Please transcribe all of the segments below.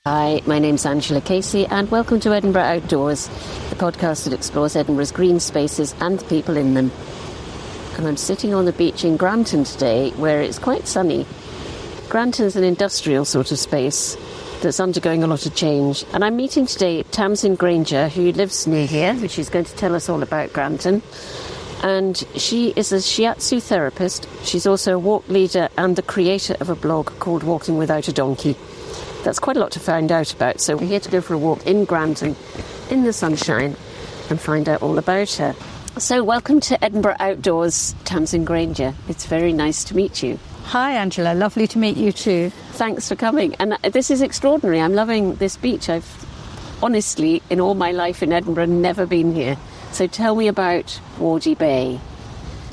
Hi, my name's Angela Casey and welcome to Edinburgh Outdoors, the podcast that explores Edinburgh's green spaces and the people in them. And I'm sitting on the beach in Granton today where it's quite sunny. Granton's an industrial sort of space that's undergoing a lot of change. And I'm meeting today Tamsin Grainger, who lives near here, which she's going to tell us all about Granton. And she is a shiatsu therapist. She's also a walk leader and the creator of a blog called Walking Without a Donkey. That's quite a lot to find out about, so we're here to go for a walk in Granton in the sunshine and find out all about her. So welcome to Edinburgh Outdoors, Tamsin Grainger. It's very nice to meet you. Hi Angela, lovely to meet you too. Thanks for coming. And this is extraordinary. I'm loving this beach. I've honestly, in all my life in Edinburgh, never been here. So tell me about Wardie Bay.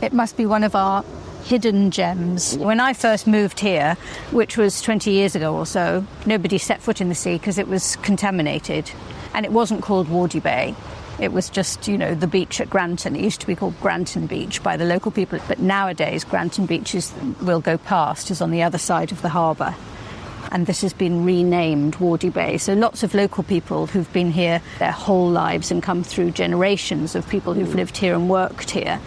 It must be one of our hidden gems. When I first moved here, which was 20 years ago or so, nobody set foot in the sea because it was contaminated. And it wasn't called Wardie Bay. It was just, the beach at Granton. It used to be called Granton Beach by the local people. But nowadays, Granton Beach will go past, is on the other side of the harbour. And this has been renamed Wardie Bay. So lots of local people who've been here their whole lives and come through generations of people who've lived here and worked here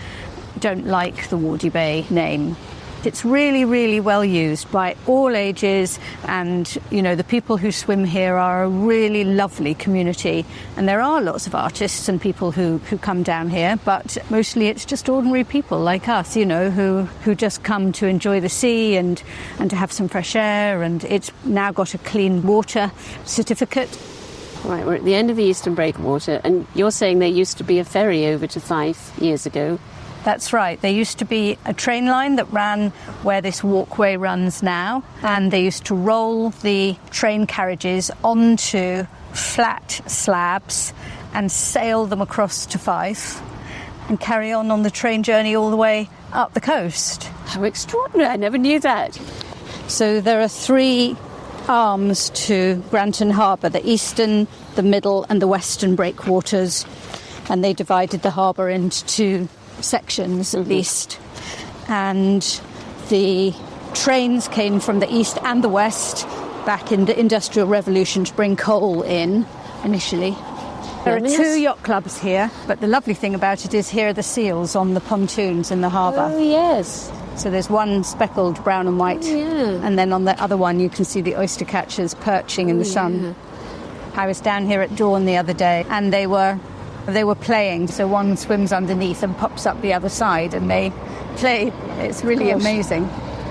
don't like the Wardie Bay name. It's really, really well used by all ages, and the people who swim here are a really lovely community. And there are lots of artists and people who come down here, but mostly it's just ordinary people like us, who just come to enjoy the sea and to have some fresh air. And it's now got a clean water certificate. Right, we're at the end of the Eastern Breakwater, and you're saying there used to be a ferry over to Fife years ago. That's right. There used to be a train line that ran where this walkway runs now, and they used to roll the train carriages onto flat slabs and sail them across to Fife and carry on the train journey all the way up the coast. How extraordinary. I never knew that. So there are three arms to Granton Harbour, the eastern, the middle and the western breakwaters, and they divided the harbour into two sections at least, and the trains came from the east and the west back in the Industrial Revolution to bring coal in initially. There are two yacht clubs here, but the lovely thing about it is here are the seals on the pontoons in the harbour. Oh yes. So there's one speckled brown and white, and then on the other one you can see the oyster catchers perching in the sun. I was down here at dawn the other day and they were playing, so one swims underneath and pops up the other side and they play. It's really amazing.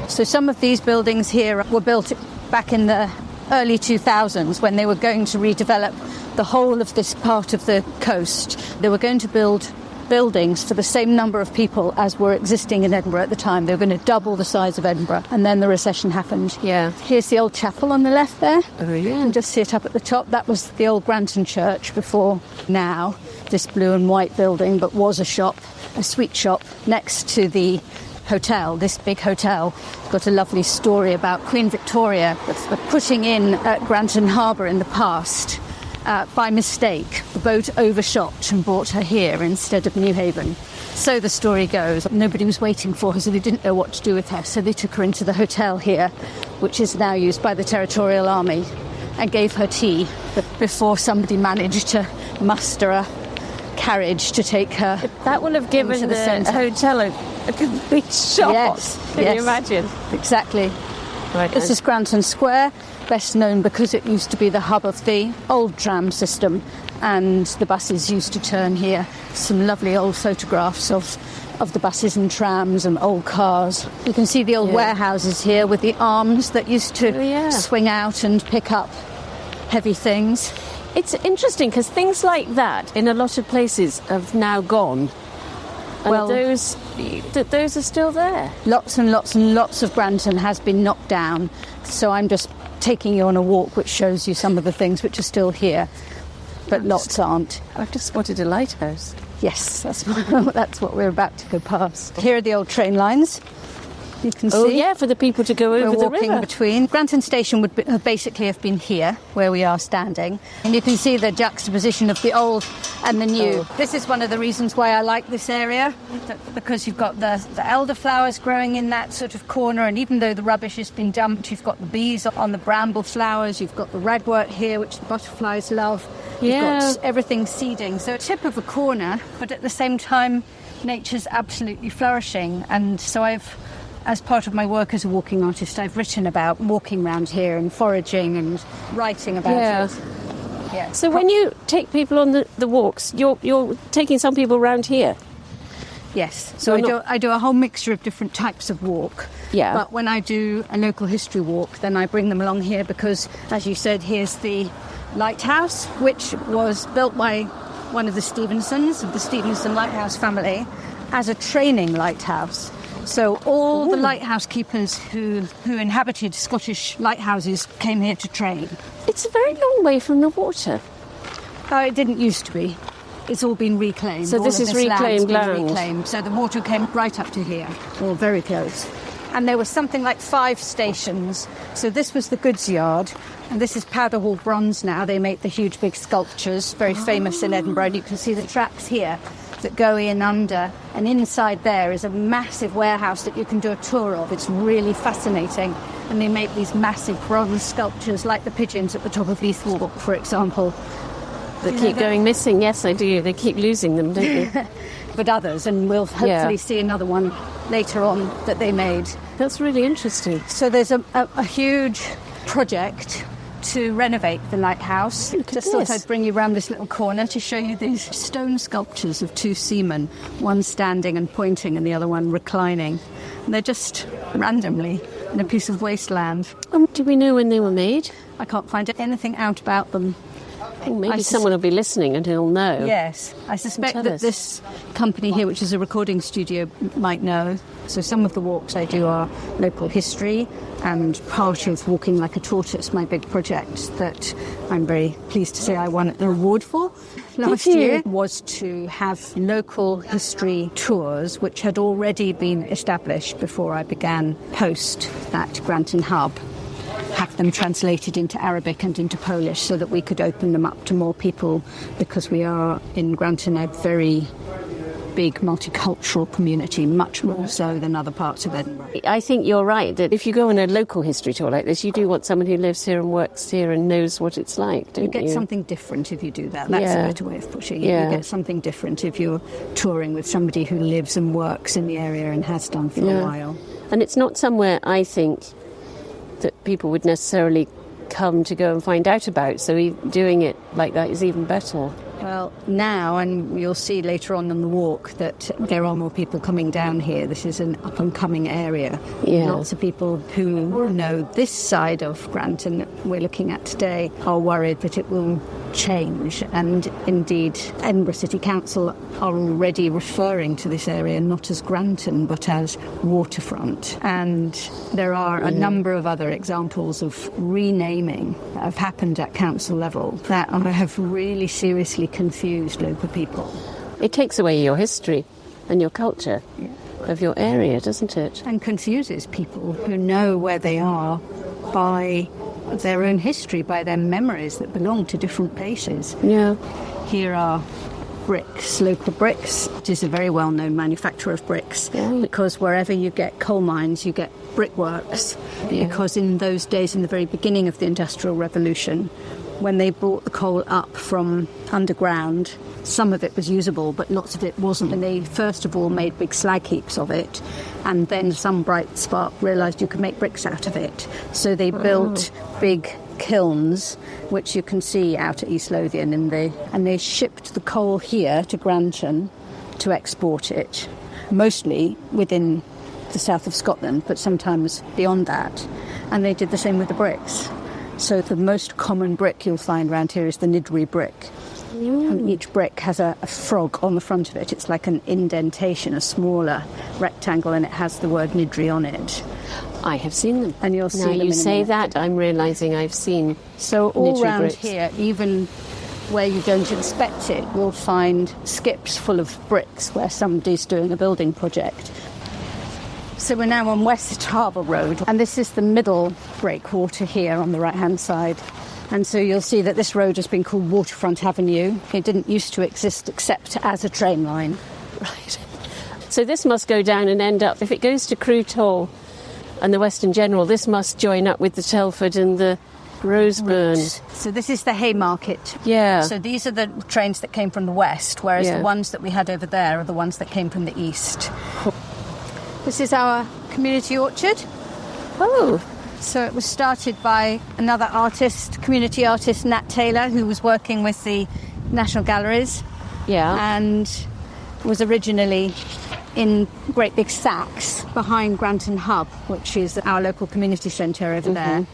So some of these buildings here were built back in the early 2000s when they were going to redevelop the whole of this part of the coast. They were going to build buildings for the same number of people as were existing in Edinburgh at the time. They were going to double the size of Edinburgh, and then the recession happened. Yeah. Here's the old chapel on the left there. Oh, yeah. You can just see it up at the top. That was the old Granton Church before now. This blue and white building, but was a shop, a sweet shop, next to the hotel, this big hotel. Got a lovely story about Queen Victoria putting in at Granton Harbour in the past. By mistake, the boat overshot and brought her here instead of Newhaven. So the story goes. Nobody was waiting for her, so they didn't know what to do with her. So they took her into the hotel here, which is now used by the Territorial Army, and gave her tea before somebody managed to muster a carriage to take her. That will have given the hotel a complete shock. Yes. Can you imagine? Exactly. Right. This is Granton Square, best known because it used to be the hub of the old tram system, and the buses used to turn here. Some lovely old photographs of the buses and trams and old cars. You can see the old warehouses here with the arms that used to swing out and pick up heavy things. It's interesting because things like that in a lot of places have now gone. And well, those are still there. Lots and lots and lots of Granton has been knocked down. So I'm just taking you on a walk which shows you some of the things which are still here, but lots aren't. I've just spotted a lighthouse. Yes, that's what we're about to go past. Here are the old train lines. you can Oh, see. yeah, for the people to go over We're the walking river. between. Granton Station would basically have been here, where we are standing. And you can see the juxtaposition of the old and the new. Oh. This is one of the reasons why I like this area, because you've got the elderflowers growing in that sort of corner, and even though the rubbish has been dumped, you've got the bees on the bramble flowers, you've got the ragwort here, which the butterflies love. You've got everything seeding. So tip of a corner, but at the same time, nature's absolutely flourishing. And so as part of my work as a walking artist, I've written about walking around here and foraging and writing about it. Yeah. So when you take people on the walks, you're taking some people around here? Yes. So I do a whole mixture of different types of walk. Yeah. But when I do a local history walk, then I bring them along here because, as you said, here's the lighthouse, which was built by one of the Stevensons, of the Stevenson lighthouse family, as a training lighthouse. So all the lighthouse keepers who inhabited Scottish lighthouses came here to train. It's a very long way from the water. It didn't used to be. It's all been reclaimed. So this is reclaimed land. Reclaimed. So the water came right up to here, or very close. And there was something like 5 stations. So this was the goods yard, and this is Powder Hall Bronze now. They make the huge big sculptures, very famous in Edinburgh. And you can see the tracks here that go in under, and inside there is a massive warehouse that you can do a tour of. It's really fascinating. And they make these massive bronze sculptures like the pigeons at the top of Leith Walk, for example. That keep going missing. Yes, I do. They keep losing them, don't they? But others, and we'll hopefully see another one later on that they made. That's really interesting. So there's a huge project to renovate the lighthouse. Just thought I'd bring you around this little corner to show you these stone sculptures of 2 seamen, one standing and pointing and the other one reclining. And they're just randomly in a piece of wasteland. Do we know when they were made? I can't find anything out about them. Maybe someone will be listening and he'll know. Yes, I suspect that this company here, which is a recording studio, might know. So some of the walks I do are local history, and part of Walking Like a Tortoise, my big project that I'm very pleased to say I won an award for last year, was to have local history tours which had already been established before I began post that Granton hub. Have them translated into Arabic and into Polish so that we could open them up to more people, because we are in Granton a very big multicultural community, much more so than other parts of Edinburgh. I think you're right that if you go on a local history tour like this, you do want someone who lives here and works here and knows what it's like, don't you? You get something different if you do that. That's a better way of putting it. You get something different if you're touring with somebody who lives and works in the area and has done for a while. And it's not somewhere, I think, that people would necessarily come to go and find out about, so doing it like that is even better. Well, now, and you'll see later on the walk, that there are more people coming down here. This is an up-and-coming area. Yeah. Lots of people who know this side of Granton we're looking at today are worried that it will change. And indeed, Edinburgh City Council are already referring to this area not as Granton, but as waterfront. And there are a number of other examples of renaming that have happened at council level that have really seriously confused local people. It takes away your history and your culture of your area, doesn't it? And confuses people who know where they are by their own history, by their memories that belong to different places. Yeah. Here are bricks, local bricks. It is a very well-known manufacturer of bricks, because wherever you get coal mines, you get brickworks. Because in those days, in the very beginning of the Industrial Revolution, when they brought the coal up from underground, some of it was usable, but lots of it wasn't. And they first of all made big slag heaps of it, and then some bright spark realised you could make bricks out of it. So they built big kilns, which you can see out at East Lothian, and they shipped the coal here to Granton to export it, mostly within the south of Scotland, but sometimes beyond that. And they did the same with the bricks. So the most common brick you'll find around here is the Nidri brick. And each brick has a frog on the front of it. It's like an indentation, a smaller rectangle, and it has the word Nidri on it. I have seen them. And you'll see them in a Now you say minute. that, I'm realising I've seen So all Nidri around bricks. here, even where you don't inspect it, you'll find skips full of bricks where somebody's doing a building project. So we're now on West Harbour Road, and this is the middle breakwater here on the right-hand side. And so you'll see that this road has been called Waterfront Avenue. It didn't used to exist except as a train line. Right. So this must go down and end up, if it goes to Crute Hall and the Western General, this must join up with the Telford and the Roseburn. So this is the Haymarket. Yeah. So these are the trains that came from the west, whereas the ones that we had over there are the ones that came from the east. This is our community orchard. Oh. So it was started by another artist, community artist, Nat Taylor, who was working with the National Galleries. Yeah. And was originally in great big sacks behind Granton Hub, which is our local community centre over there.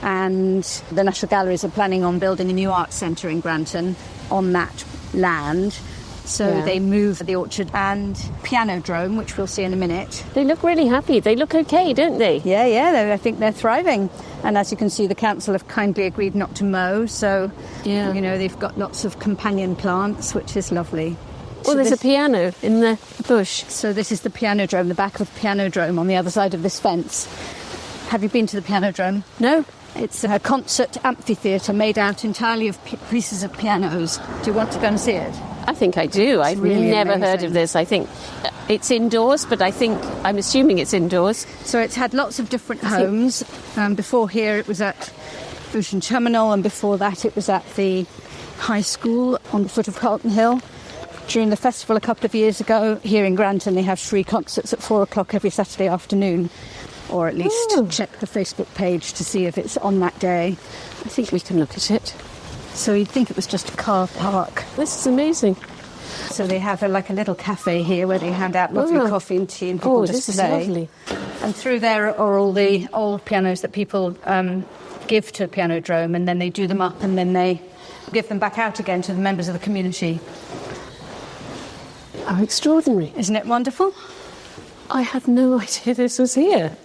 And the National Galleries are planning on building a new art centre in Granton on that land. So they move the orchard and pianodrome, which we'll see in a minute. They look really happy. They look okay, don't they? Yeah, I think they're thriving. And as you can see, the council have kindly agreed not to mow. So, you know, they've got lots of companion plants, which is lovely. Well, so there's a piano in the bush. So this is the pianodrome, the back of the pianodrome on the other side of this fence. Have you been to the pianodrome? No. It's a concert amphitheatre made out entirely of pieces of pianos. Do you want to go and see it? I think I do. I've really never amazing. heard of this. I think it's indoors, but I'm assuming it's indoors. So it's had lots of different homes. Before here it was at Ocean Terminal, and before that it was at the high school on the foot of Carlton Hill. During the festival a couple of years ago, here in Granton, they have free concerts at 4:00 every Saturday afternoon. Or at least check the Facebook page to see if it's on that day. I think we can look at it. So you'd think it was just a car park. This is amazing. So they have a little cafe here where they hand out lovely coffee and tea and people display. This is lovely. And through there are all the old pianos that people give to Pianodrome, and then they do them up and then they give them back out again to the members of the community. How extraordinary. Isn't it wonderful? I had no idea this was here.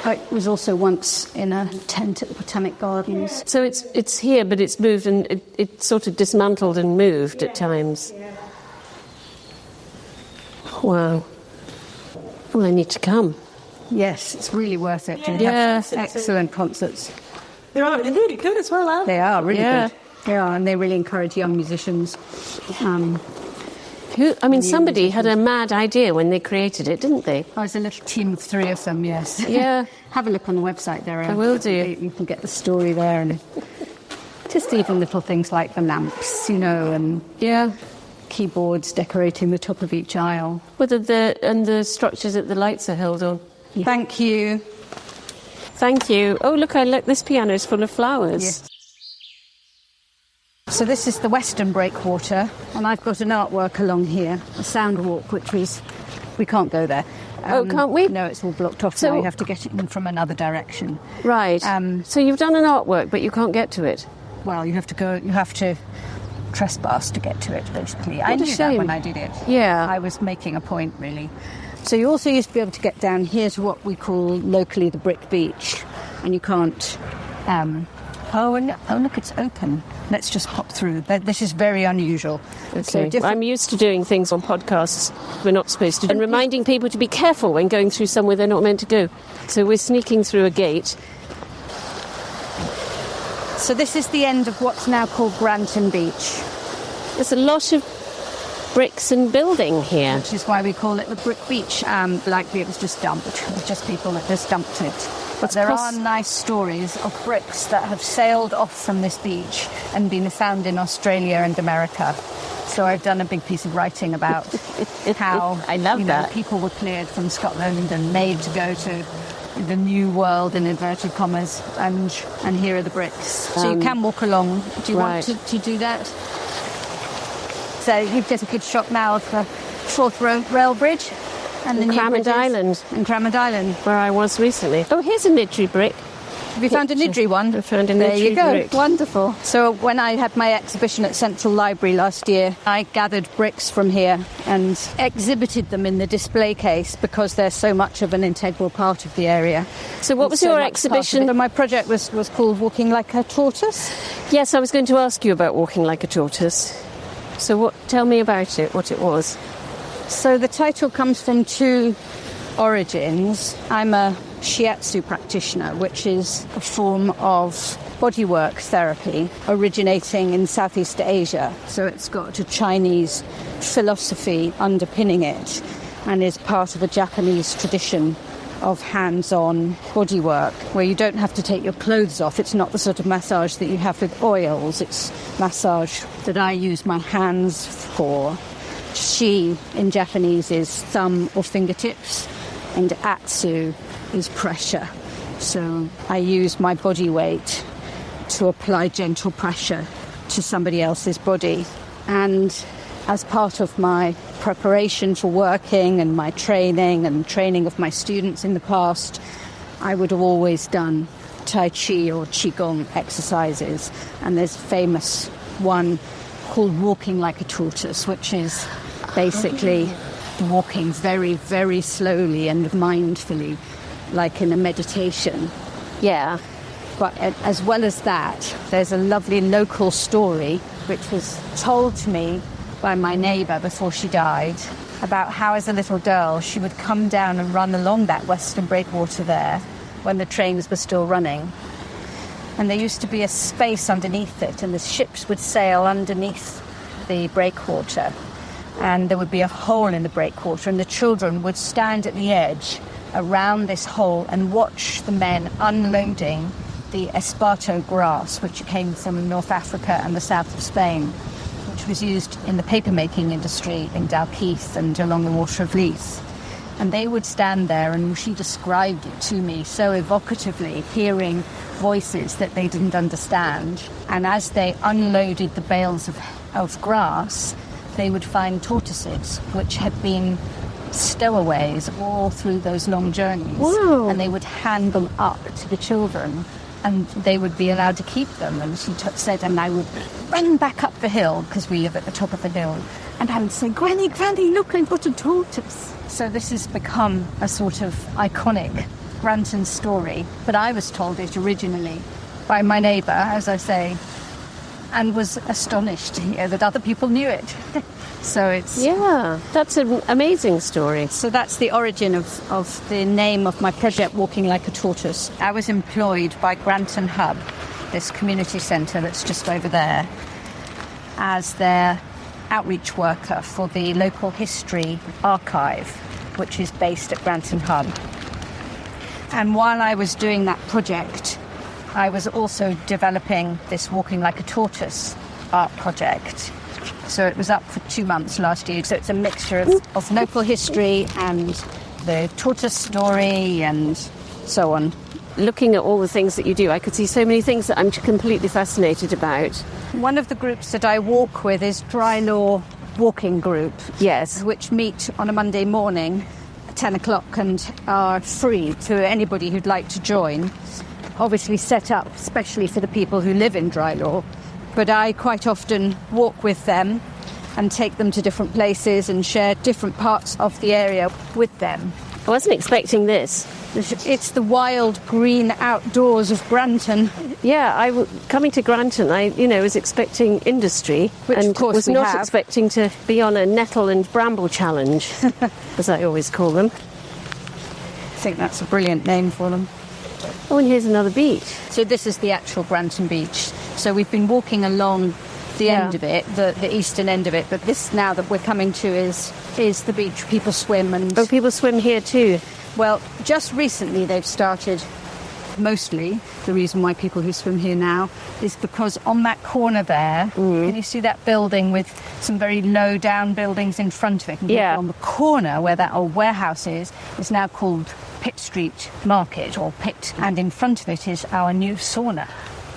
It was also once in a tent at the Botanic Gardens. So it's here, but it's moved and it's sort of dismantled and moved at times. Yeah. Wow. Well, I need to come. Yes, it's really worth it. Yes. Excellent concerts. They're really good as well, aren't they? They are really good. They are, and they really encourage young musicians. Somebody had a mad idea when they created it, didn't they? Oh, it's a little team of 3 of them, yes. Yeah. Have a look on the website there. I will do. You can get the story there, and just even little things like the lamps, and keyboards decorating the top of each aisle. Whether the structures that the lights are held on. Yeah. Thank you. Thank you. Oh, look, this piano is full of flowers. Yes. So this is the Western Breakwater, and I've got an artwork along here, a sound walk, which we can't go there. Can't we? No, it's all blocked off, so you have to get it in from another direction. Right. So you've done an artwork, but you can't get to it? Well, you have to trespass to get to it, basically. I knew that when I did it. Yeah. I was making a point, really. So you also used to be able to get down here to what we call locally the Brick Beach, and you can't... look, it's open. Let's just pop through. This is very unusual. Okay. I'm used to doing things on podcasts we're not supposed to do, and reminding people to be careful when going through somewhere they're not meant to go. So we're sneaking through a gate. So this is the end of what's now called Granton Beach. There's a lot of bricks and building here. Which is why we call it the Brick Beach. Likely it was just dumped. It was just people that just dumped it. But there are nice stories of bricks that have sailed off from this beach and been found in Australia and America. So I've done a big piece of writing about how I love that. People were cleared from Scotland and made to go to the new world, in inverted commas, and here are the bricks. So you can walk along. Do you want to do that? So you've just a good shot now of the Short Rail Bridge. And the Cramond Island. In Cramond Island. Where I was recently. Oh, here's a Nidri brick. Have you found a Nidri one? I found a Nidri brick. There you go. Brick. Wonderful. So when I had my exhibition at Central Library last year, I gathered bricks from here and exhibited them in the display case because they're so much of an integral part of the area. So what was your exhibition? So my project was called Walking Like a Tortoise. Yes, I was going to ask you about Walking Like a Tortoise. So tell me about it, what it was. So the title comes from 2 origins, I'm a shiatsu practitioner, which is a form of bodywork therapy originating in Southeast Asia. So it's got a Chinese philosophy underpinning it and is part of a Japanese tradition of hands-on bodywork where you don't have to take your clothes off. It's not the sort of massage that you have with oils. It's massage that I use my hands for. Shi in Japanese is thumb or fingertips, and atsu is pressure. So I use my body weight to apply gentle pressure to somebody else's body. And as part of my preparation for working and my training and training of my students in the past, I would have always done Tai Chi or Qigong exercises. And there's a famous one called walking like a tortoise, which is basically walking very, very slowly and mindfully, like in a meditation. Yeah. But as well as that, there's a lovely local story which was told to me by my neighbour before she died about how, as a little girl, she would come down and run along that western breakwater there when the trains were still running. And there used to be a space underneath it, and the ships would sail underneath the breakwater. And there would be a hole in the breakwater, and the children would stand at the edge around this hole and watch the men unloading the esparto grass, which came from North Africa and the south of Spain, which was used in the paper-making industry in Dalkeith and along the Water of Leith. And they would stand there, and she described it to me so evocatively, hearing voices that they didn't understand. And as they unloaded the bales of grass, they would find tortoises, which had been stowaways all through those long journeys. Wow. And they would hand them up to the children, and they would be allowed to keep them. And she said, and I would run back up the hill, because we live at the top of the hill, and I would say, Granny, Granny, look, I've got a tortoise. So this has become a sort of iconic Granton story. But I was told it originally by my neighbour, as I say, and was astonished to hear that other people knew it. So it's... Yeah, that's an amazing story. So that's the origin of the name of my project, Walking Like a Tortoise. I was employed by Granton Hub, this community centre that's just over there, as their outreach worker for the local history archive, which is based at Granton Hub. And while I was doing that project, I was also developing this Walking Like a Tortoise art project. So it was up for 2 months last year. So it's a mixture of local history and the tortoise story and so on. Looking at all the things that you do, I could see so many things that I'm completely fascinated about. One of the groups that I walk with is Dry Law Walking Group. Yes. Which meet on a Monday morning at 10 o'clock and are free to anybody who'd like to join. Obviously set up especially for the people who live in Dry Law. But I quite often walk with them and take them to different places and share different parts of the area with them. I wasn't expecting this. It's the wild green outdoors of Granton. Yeah, coming to Granton, I was expecting industry, Which, and of course, was we not have. expecting to be on a nettle and bramble challenge, as I always call them. I think that's a brilliant name for them. Oh, and here's another beach. So this is the actual Granton beach. So we've been walking along the end of it, the eastern end of it, but this now that we're coming to is the beach. People swim and... Oh, people swim here too. Well, just recently they've started, mostly, the reason why people who swim here now is because on that corner there, can you see that building with some very low down buildings in front of it? And Yeah. on the corner where that old warehouse is now called Pitt Street Market, or Pitt, and in front of it is our new sauna.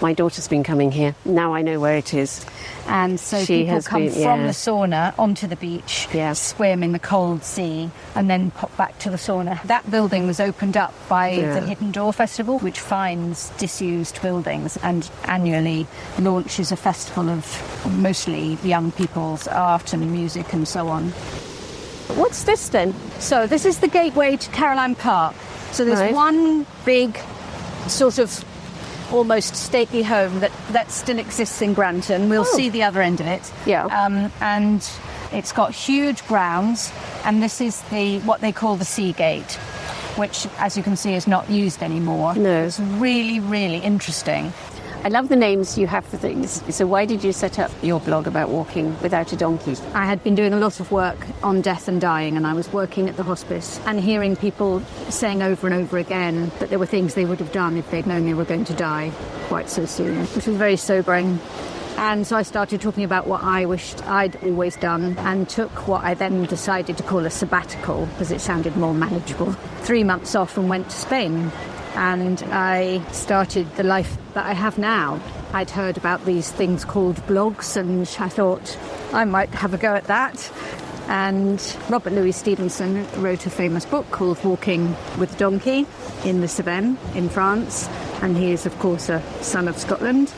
My daughter's been coming here. Now I know where it is. And so She people has come been, from yeah. the sauna onto the beach, swim in the cold sea, and then pop back to the sauna. That building was opened up by the Hidden Door Festival, which finds disused buildings and annually launches a festival of mostly young people's art and music and so on. What's this then? So this is the gateway to Caroline Park. So there's Right. one big sort of almost stately home that still exists in Granton. We'll see the other end of it. Yeah. And it's got huge grounds, and this is what they call the Sea Gate. which, as you can see, is not used anymore. No. It's really, really interesting. I love the names you have for things. So why did you set up your blog about walking without a donkey? I had been doing a lot of work on death and dying, and I was working at the hospice and hearing people saying over and over again that there were things they would have done if they'd known they were going to die quite so soon, which was very sobering. And so I started talking about what I wished I'd always done and took what I then decided to call a sabbatical because it sounded more manageable. 3 months off and went to Spain. And I started the life that I have now. I'd heard about these things called blogs, and I thought I might have a go at that. And Robert Louis Stevenson wrote a famous book called Walking with a Donkey in the Cevennes in France. And he is, of course, a son of Scotland.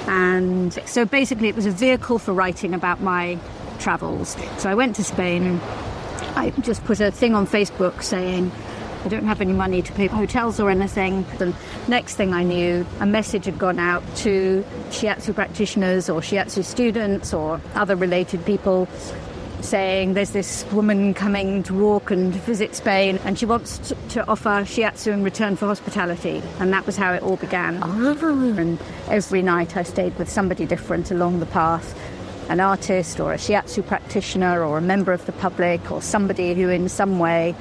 And so basically it was a vehicle for writing about my travels. So I went to Spain and I just put a thing on Facebook saying, I don't have any money to pay hotels or anything. The next thing I knew, a message had gone out to shiatsu practitioners or shiatsu students or other related people saying there's this woman coming to walk and visit Spain and she wants to offer shiatsu in return for hospitality. And that was how it all began. And every night I stayed with somebody different along the path, an artist or a shiatsu practitioner or a member of the public or somebody who in some way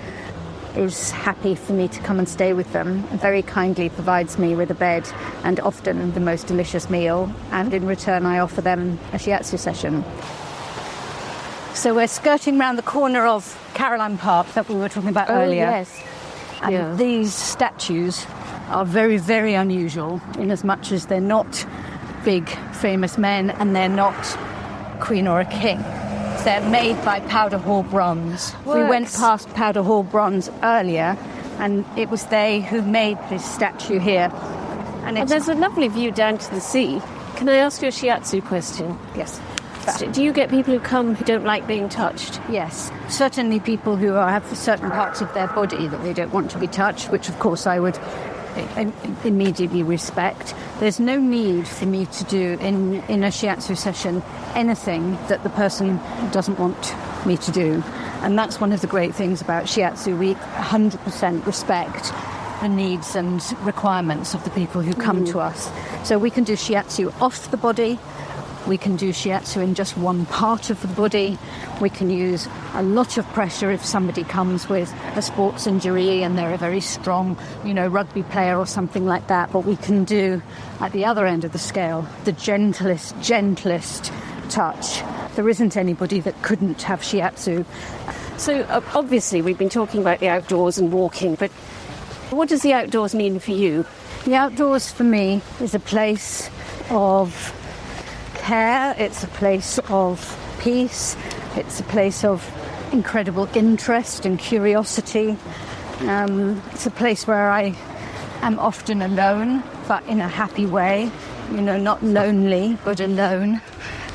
is happy for me to come and stay with them, and very kindly provides me with a bed and often the most delicious meal, and in return I offer them a shiatsu session. So we're skirting round the corner of Caroline Park that we were talking about earlier. Yes. And these statues are very, very unusual in as much as they're not big famous men and they're not queen or a king. They're made by Powder Hall Bronze. Works. We went past Powder Hall Bronze earlier, and it was they who made this statue here. And there's a lovely view down to the sea. Can I ask you a shiatsu question? Yes. Do you get people who come who don't like being touched? Yes. Certainly people who have certain parts of their body that they don't want to be touched, which of course I would immediately respect. There's no need for me to do in a shiatsu session anything that the person doesn't want me to do. And that's one of the great things about shiatsu. We 100% respect the needs and requirements of the people who come to us. So we can do shiatsu off the body. We can do shiatsu in just one part of the body. We can use a lot of pressure if somebody comes with a sports injury and they're a very strong, rugby player or something like that. But we can do, at the other end of the scale, the gentlest touch. There isn't anybody that couldn't have shiatsu. So obviously we've been talking about the outdoors and walking, but what does the outdoors mean for you? The outdoors for me is a place of care, it's a place of peace, it's a place of incredible interest and curiosity. It's a place where I am often alone, but in a happy way, not lonely, but alone,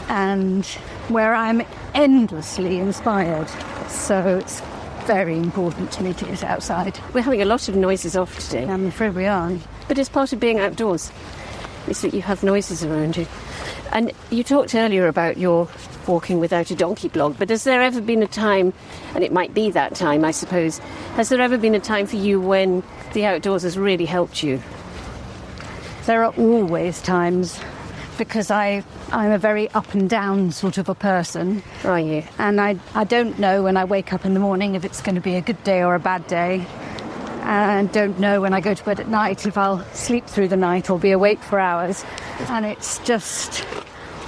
and where I'm endlessly inspired. So it's very important to me to get outside. We're having a lot of noises off today. I'm afraid we are. But it's part of being outdoors, is that you have noises around you. And you talked earlier about your walking without a donkey blog, but has there ever been a time, and it might be that time, I suppose, has there ever been a time for you when the outdoors has really helped you? There are always times, because I'm a very up and down sort of a person. Are you? And I don't know when I wake up in the morning if it's going to be a good day or a bad day. And don't know when I go to bed at night if I'll sleep through the night or be awake for hours. And it's just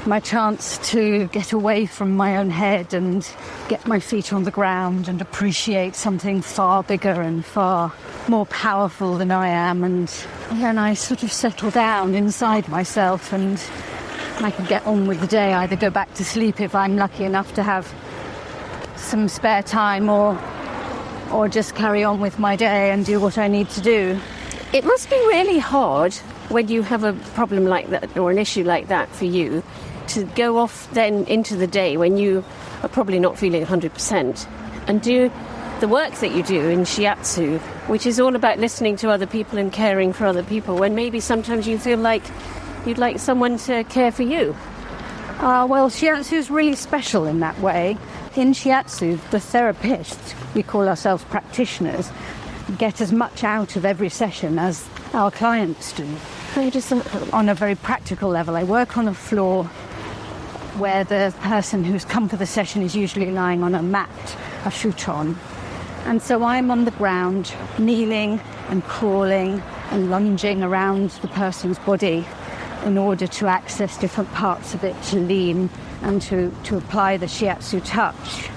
my chance to get away from my own head and get my feet on the ground and appreciate something far bigger and far more powerful than I am. And then I sort of settle down inside myself and I can get on with the day, either go back to sleep if I'm lucky enough to have some spare time or just carry on with my day and do what I need to do. It must be really hard when you have a problem like that or an issue like that for you to go off then into the day when you are probably not feeling 100% and do the work that you do in shiatsu, which is all about listening to other people and caring for other people, when maybe sometimes you feel like you'd like someone to care for you. Well, shiatsu is really special in that way. In shiatsu, the therapists, we call ourselves practitioners, get as much out of every session as our clients do. How does that happen? On a very practical level, I work on a floor where the person who's come for the session is usually lying on a mat, a futon. And so I'm on the ground, kneeling and crawling and lunging around the person's body in order to access different parts of it, to lean and to apply the shiatsu touch.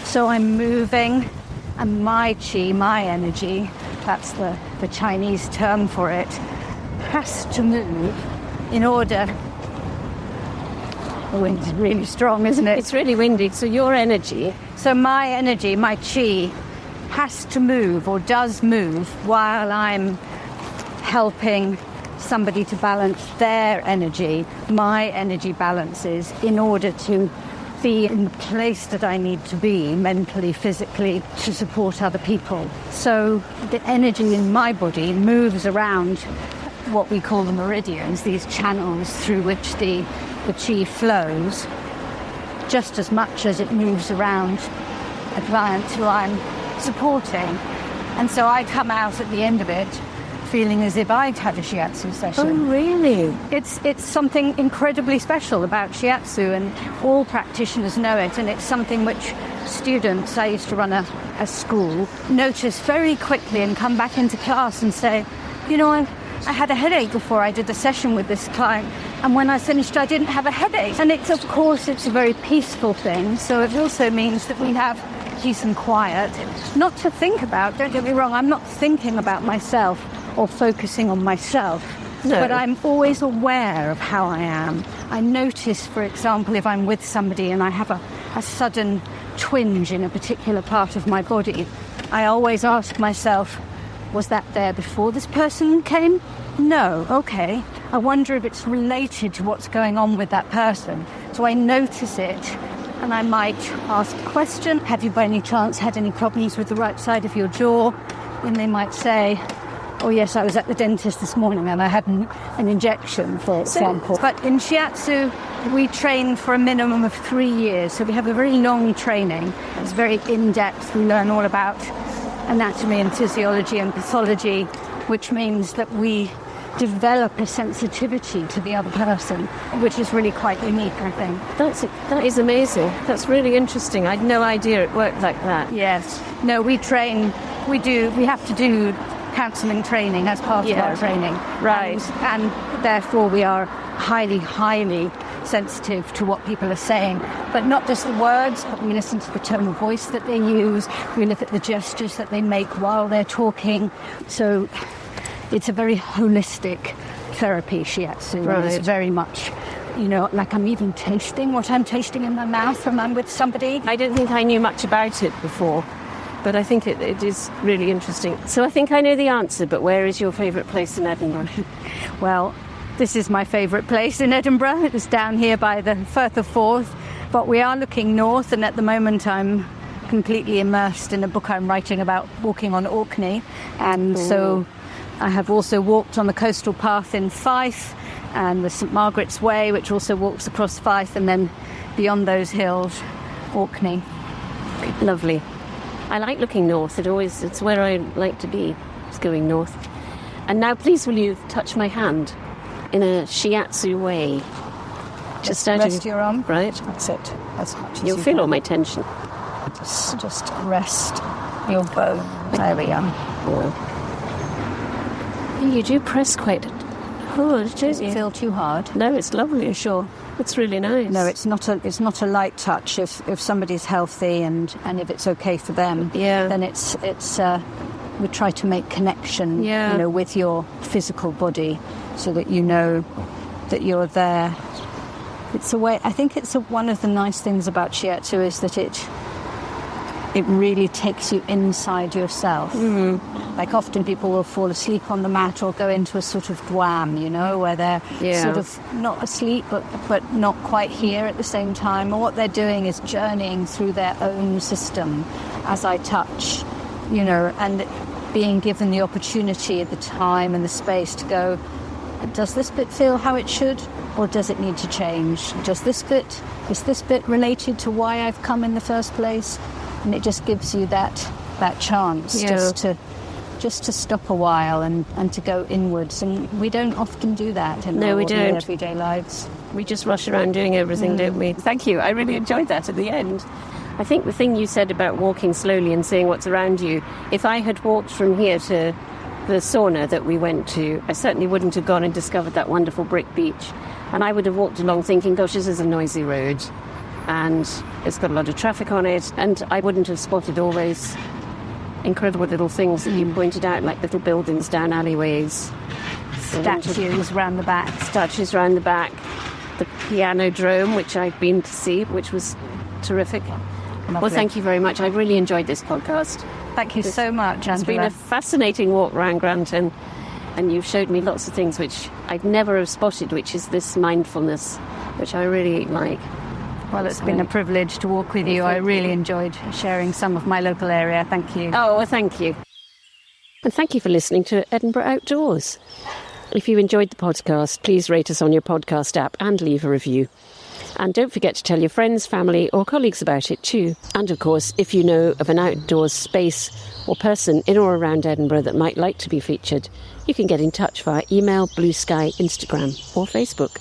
So I'm moving, and my chi, my energy, that's the Chinese term for it, has to move in order. The wind's really strong, isn't it? It's really windy, so your energy... So my energy, my chi, has to move or does move while I'm helping somebody to balance their energy. My energy balances in order to be in the place that I need to be mentally, physically, to support other people. So the energy in my body moves around what we call the meridians, these channels through which the chi flows, just as much as it moves around a client who I'm supporting. And so I come out at the end of it feeling as if I'd had a shiatsu session. Oh, really? It's something incredibly special about shiatsu, and all practitioners know it, and it's something which students, I used to run a school, notice very quickly and come back into class and say, you know, I had a headache before I did the session with this client, and when I finished I didn't have a headache. And it's, of course, it's a very peaceful thing, so it also means that we have peace and quiet, not to think about, don't get me wrong, I'm not thinking about myself or focusing on myself, no. But I'm always aware of how I am. I notice, for example, if I'm with somebody and I have a sudden twinge in a particular part of my body, I always ask myself, was that there before this person came? No. Okay. I wonder if it's related to what's going on with that person. So I notice it, and I might ask a question. Have you by any chance had any problems with the right side of your jaw? And they might say, oh yes, I was at the dentist this morning and I had an injection, for example. But in shiatsu, we train for a minimum of 3 years. So we have a very long training. It's very in-depth. We learn all about anatomy and physiology and pathology, which means that we develop a sensitivity to the other person, which is really quite unique, I think. That is amazing. That's really interesting. I had no idea it worked like that. Yes. No, we train, we have to do counselling training as part of our training. Right. And therefore we are highly, highly sensitive to what people are saying, but not just the words, but we listen to the tone of voice that they use, we look at the gestures that they make while they're talking. So it's a very holistic therapy, shiatsu. Right. It's very much, you know, like I'm even tasting what I'm tasting in my mouth when I'm with somebody. I don't think I knew much about it before, but I think it is really interesting. So I think I know the answer, but where is your favourite place in Edinburgh? Well, this is my favourite place in Edinburgh. It's down here by the Firth of Forth, but we are looking north, and at the moment I'm completely immersed in a book I'm writing about walking on Orkney, and so I have also walked on the coastal path in Fife and the St Margaret's Way, which also walks across Fife, and then beyond those hills, Orkney. Lovely. I like looking north. It's where I like to be. It's going north. And now please will you touch my hand in a shiatsu way. Just rest your arm. Right. That's it. As much as You'll you feel can. all my tension. Just rest your bone. There we are. You do press quite hard, don't you? Feel too hard? No, it's lovely. Sure. It's really nice. No, it's not a light touch. If somebody's healthy and if it's okay for them, then it's we try to make connection, you know, with your physical body, so that you know that you're there. It's a way. I think it's one of the nice things about shiatsu is that it really takes you inside yourself. Mm-hmm. Like often people will fall asleep on the mat or go into a sort of dwam, you know, where they're sort of not asleep but not quite here at the same time. Or what they're doing is journeying through their own system as I touch, you know, and being given the opportunity, the time and the space to go, does this bit feel how it should, or does it need to change? Is this bit related to why I've come in the first place? And it just gives you that chance just to just to stop a while and to go inwards. And we don't often do that in our ordinary everyday lives. We just rush around doing everything, don't we? Thank you. I really enjoyed that at the end. I think the thing you said about walking slowly and seeing what's around you, if I had walked from here to the sauna that we went to, I certainly wouldn't have gone and discovered that wonderful brick beach. And I would have walked along thinking, gosh, this is a noisy road and it's got a lot of traffic on it. And I wouldn't have spotted all those incredible little things that you pointed out, like little buildings down alleyways. Statues round the back. The piano drome, which I've been to see, which was terrific. Lovely. Well, thank you very much. I really enjoyed this podcast. Thank you so much, Angela. It's been a fascinating walk around Granton, and you've showed me lots of things which I'd never have spotted, which is this mindfulness, which I really like. Well, it's been a privilege to walk with you. I really enjoyed sharing some of my local area. Thank you. Oh, well, thank you. And thank you for listening to Edinburgh Outdoors. If you enjoyed the podcast, please rate us on your podcast app and leave a review. And don't forget to tell your friends, family or colleagues about it too. And of course, if you know of an outdoors space or person in or around Edinburgh that might like to be featured, you can get in touch via email, Bluesky, Instagram or Facebook.